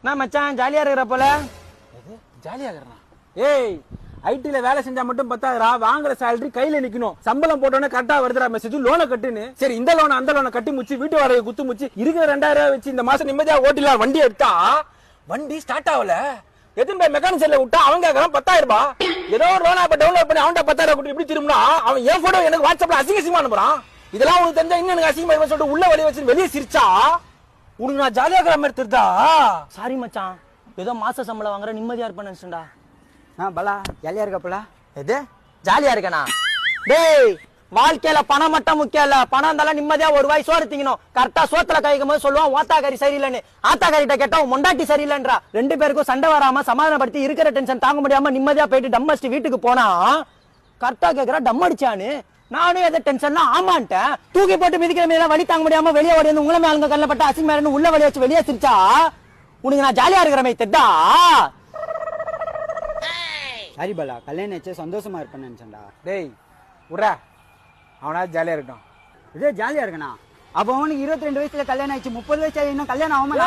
நான் மச்சான் ஜாலியா இருக்கிற போல. ஜாலியா இருக்கிறா? ஏய், ஐடில வேலை செஞ்சா மட்டும் பத்தாதுடா, வாங்குற சேலரி கையில நிக்கணும். சம்பளம் போட்டோன்னே கரெக்டா வருதுடா மெசேஜ், லோனை கட்டுன்னு. சரி, இந்த லோனை அந்த லோனை கட்டி முச்சு, வீட்டு வாடகை குத்து முச்சு, இருக்கிற 2000 வச்சு இந்த மாசம் நிம்மதியா ஓட்டிலாம். வண்டி எடுத்தா வண்டி ஸ்டார்ட் ஆகல, எத்தனை போய் மெக்கானிக் செல்ல விட்டா அவன் கேட்கறான் 10,000 ரூபாய். ஏதோ ஒரு லோன் ஆப்ப டவுன்லோட் பண்ணி அவன்கிட்ட 10,000 கொடுத்து எப்படி திரும்பினா அவன் என் போட்டோ எனக்கு வாட்ஸ்அப்ல அசிங்கமா அனுப்புறான். இதெல்லாம் உனக்கு தெரிஞ்சா இன்னும் எனக்கு அசிங்கமா சொல்லிட்டு உள்ள வழி வச்சு வெளியே சிரிச்சா உனக்கு நான் ஜாலியா இருக்கிற மாதிரி தெரியுதா? சாரி மச்சான், ஏதோ மாச சம்பளம் வாங்குற நிம்மதியா இருப்பேன்னு நினைச்சுடா. பலா ஜாலியா இருக்கப்பல. எது ஜாலியா இருக்கனா? டேய், வாழ்க்கையில பணம் மட்டும் முக்கியம் இல்ல. பணம் இருந்தாலும் நிம்மதியா ஒரு வாய் சோறு திங்கணும். கரெக்டா சோத்துல கைக்கும் போது சொல்லுவான் ஓத்தாக்காரி சரியில்லைன்னு. ஆத்தாக்காரிட்ட கேட்டா மொண்டாட்டி சரியில்லைன்றா. 2 பேருக்கும் சண்டை வராம சமாதானப்படுத்தி இருக்கிற டென்ஷன் தாங்க முடியாம நிம்மதியா போயிட்டு டம் அடிச்சுட்டு வீட்டுக்கு போனா கரெக்டா கேக்குறா டம் அடிச்சான்னு. நானும் எதை டென்ஷன்ல ஆமான்ட்டேன். தூக்கி போட்டு மிதிக்கிற மீதெல்லாம் வழி தாங்க முடியாம வெளியே ஓடி வந்து உங்களை மேலுங்க கல்லப்பட்ட அசிங்கமாரன்னு உள்ள வழி வச்சு வெளியே சிரிச்சா உனக்கு நான் ஜாலியா இருக்கிற மாதிரி தெட்டா? சரி பலா, கல்யாணம் ஆச்சு சந்தோஷமா இருப்பேன்னு நினைச்சேன்டா. டேய் உட்றா, அவனா ஜாலியா இருக்கட்டும். இதே ஜாலியா இருக்கனா? அப்ப அவனுக்கு 22 வயசுல கல்யாணம் ஆயிடுச்சு, 30 வயசு இன்னும் கல்யாணம் ஆகாம